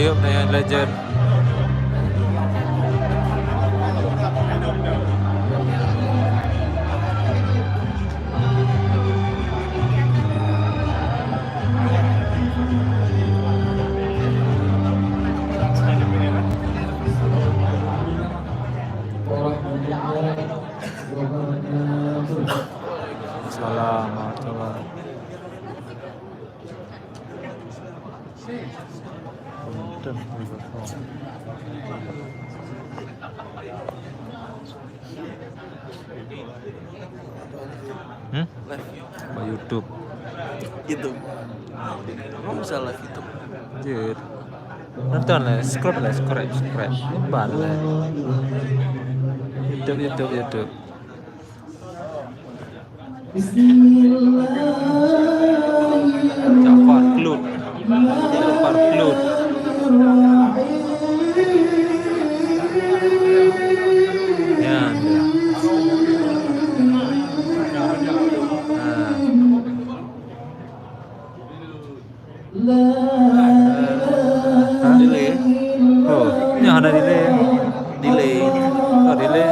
yuk yang legend. Assalamualaikum. Live YouTube. YouTube. Kamu bisa live YouTube. Anjir. Nonton lah, subscribe. Nyebar lah. YouTube. Jafar Cloud. Ya. Delay. Oh, ini ada delay. Delay. Oh, delay.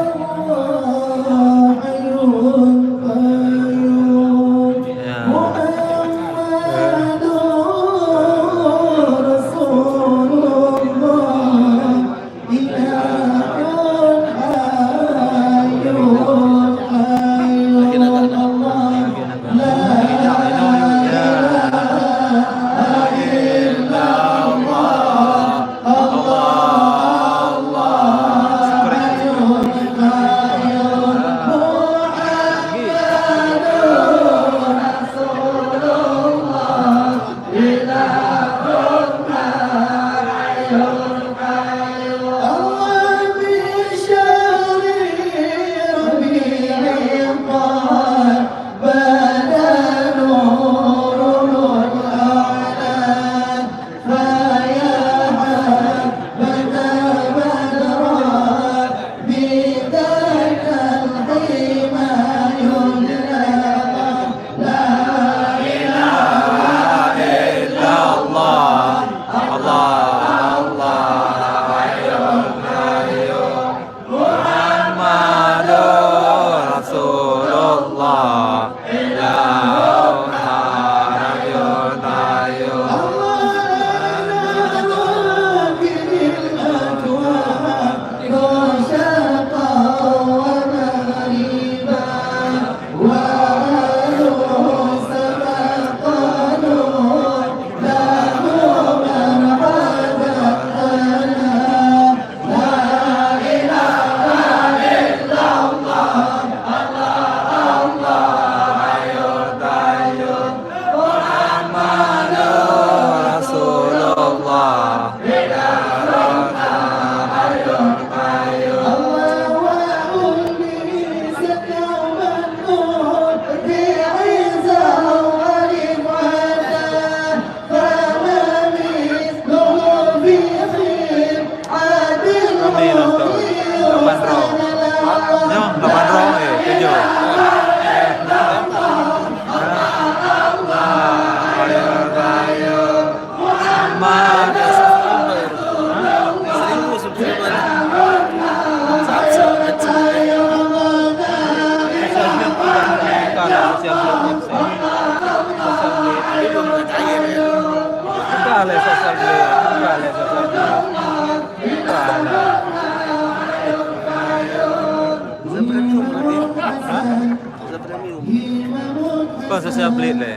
Kau sosial beli le.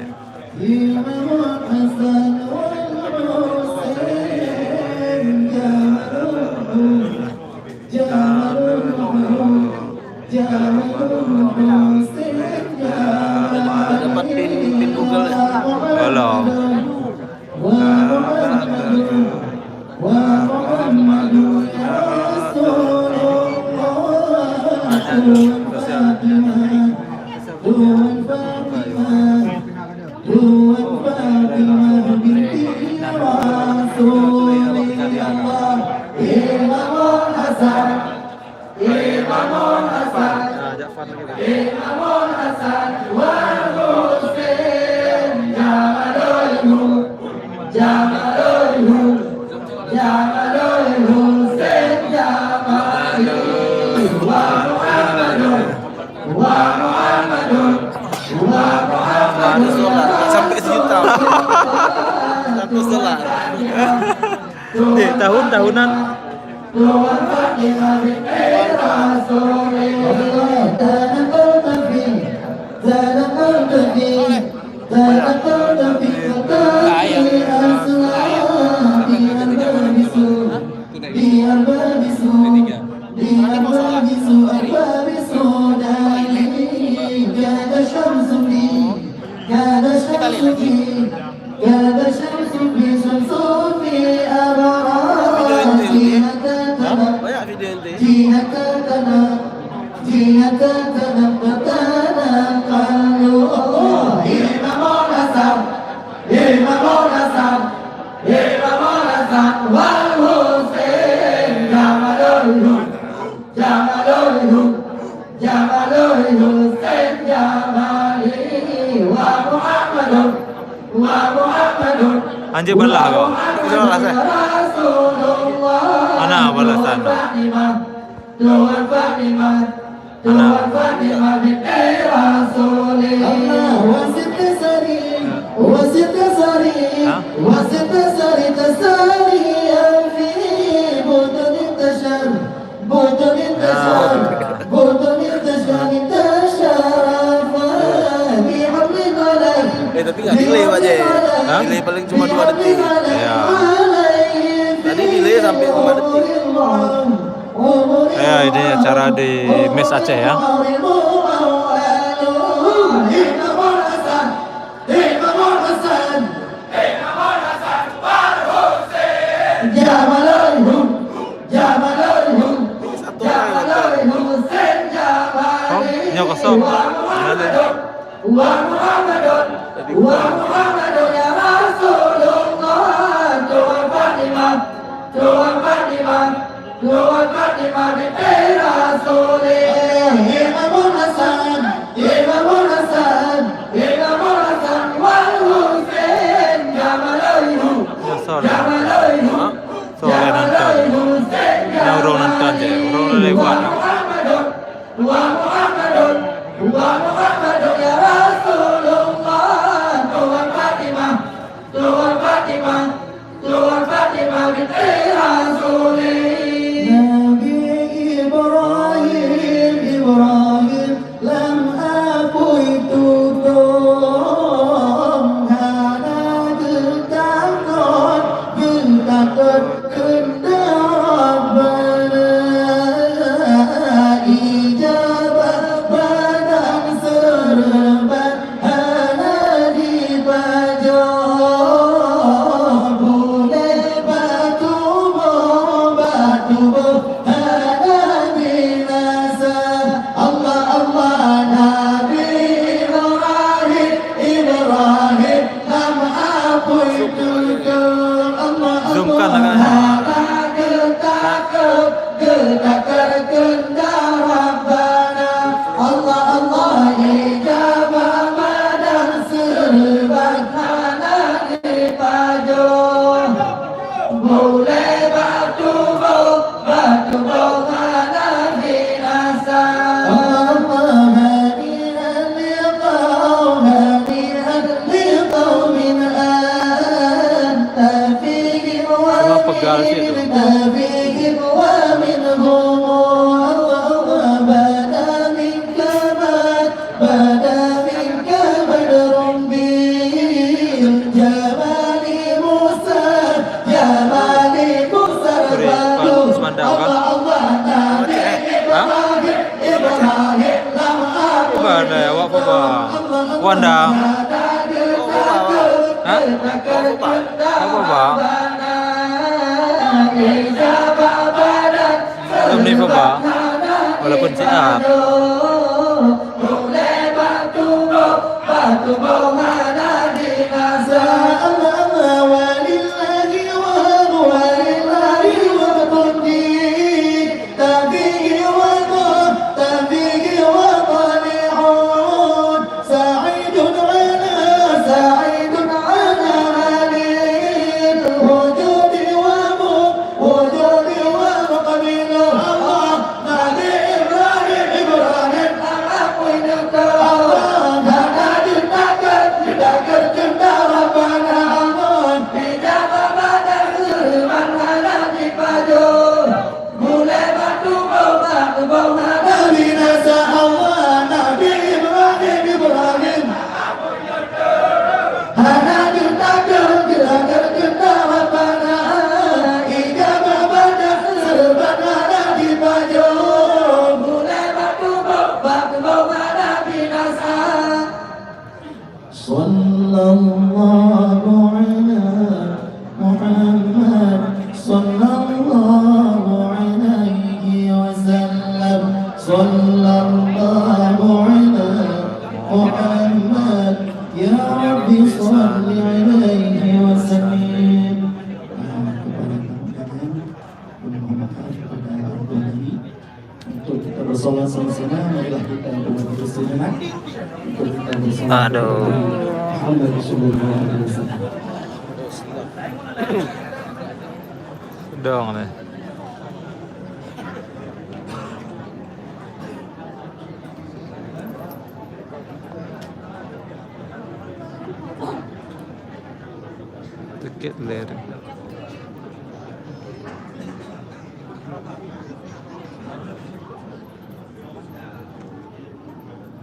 Dapat pin Google ya. Belum. Jamalul Tahun-tahunan. Banyak video ente. Anjir belah kau. Itu lah saya. Mana balasan? Tapi nggak delay aja. Hah? Delay paling cuma 2 detik. Ya. Tadi delay sampai 5 detik. Ya, ini acara di Mes Aceh ya. Satu orang yang nonton. Oh, nyo kosong. Jadi Soleh nonton. Ini orang nonton aja, orang lewat. Zoomkan lah kan. Semua pegal sih itu. Semandang kan? Hah? Apa ada ya? Apa? Wandang. Hah? Apa? Belum nih Bapak. Walaupun siap. teman-teman untuk kita bersama. Aduh. Muhammad Rasulullah SAW. Dong nih. Tiket lirik.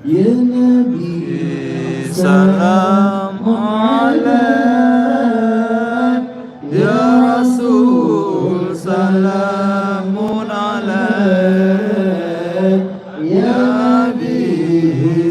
Ya Nabi Salam alaik, ya Rasul salamun alaik, ya Nabi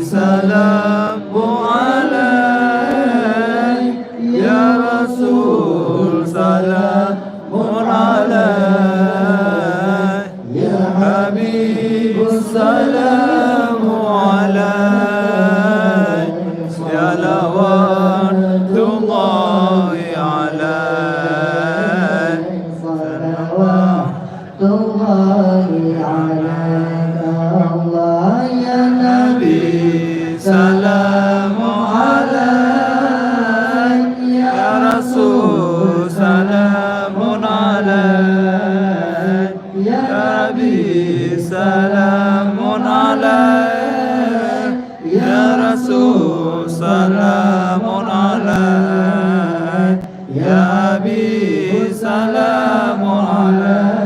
salamun alaik, ya Rasul salamun alaik, ya Habib salamu alaik, ya lawatullahi alaik, salawatullahi alaika Allah ya Nabi salamu alaik, ya Rasul salamun alaik, ya Nabi salamun alaik, ya Rasul salamun alaik, ya Nabi salamun alaik,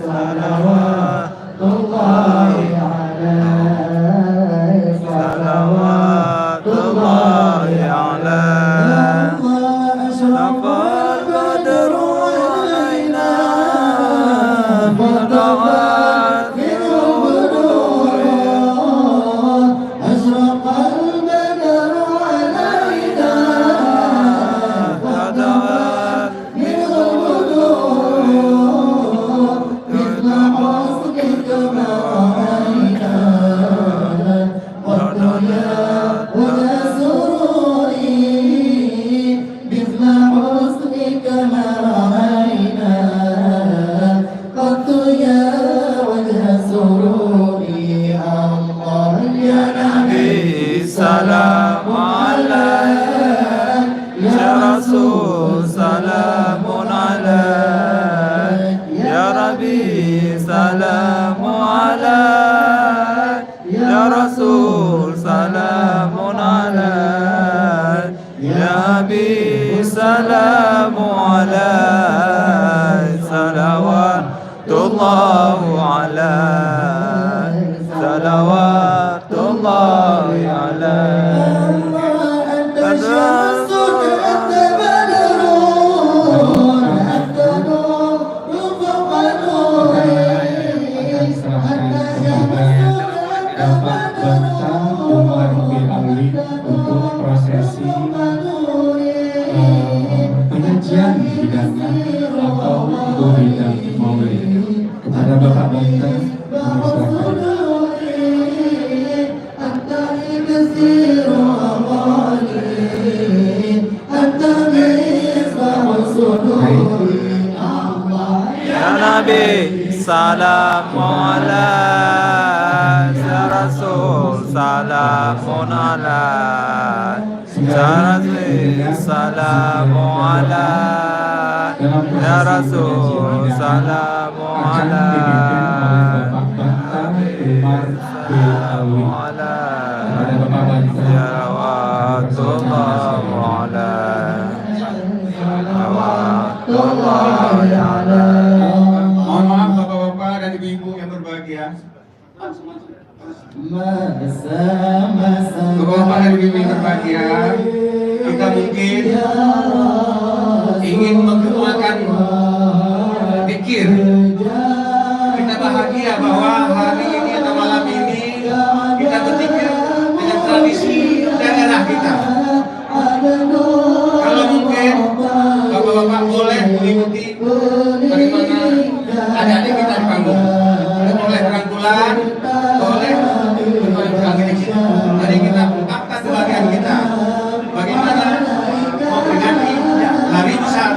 salawatullahi alaik, salawatullahi alaik. Nafal badru alaina fadawat Salam alaik, ya Rasul salamun alaik, ya Rabbi salamun alaik, ya Rasul salamun alaik, ya Habib salamun alaik, salawatullahi alaik, salawatullahi alaik. Bapak Banta Umar bin Ali untuk prosesi penyajian hidangan atau goridang maulid. Kepada Bapak Banta, silakan. Ya Nabi salamu alaik, ya Rasul salamun alaik, ya Rasul salamu alaik, ya Rasul salamu alaik, salamu alaik, ya Rawatullahu alaik, Rawatullahu alaik. Mohon maaf Bapak-bapak dan Ibu-ibu yang berbahagia. Bapak-bapak dan Ibu-ibu yang berbahagia, kita mungkin ingin mengeluarkan pikir. Kita bahagia bahwa hari ini atau malam ini kita berpikir dengan tradisi daerah kita. Kalau mungkin Bapak-bapak boleh mengikuti bagaimana adik-adik kita di panggung. Boleh berangkulan, boleh berangkulan di sini. Tadi kita ungkapkan kebahagiaan kita. Bagaimana memperingati hari besar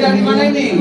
dari mana ini?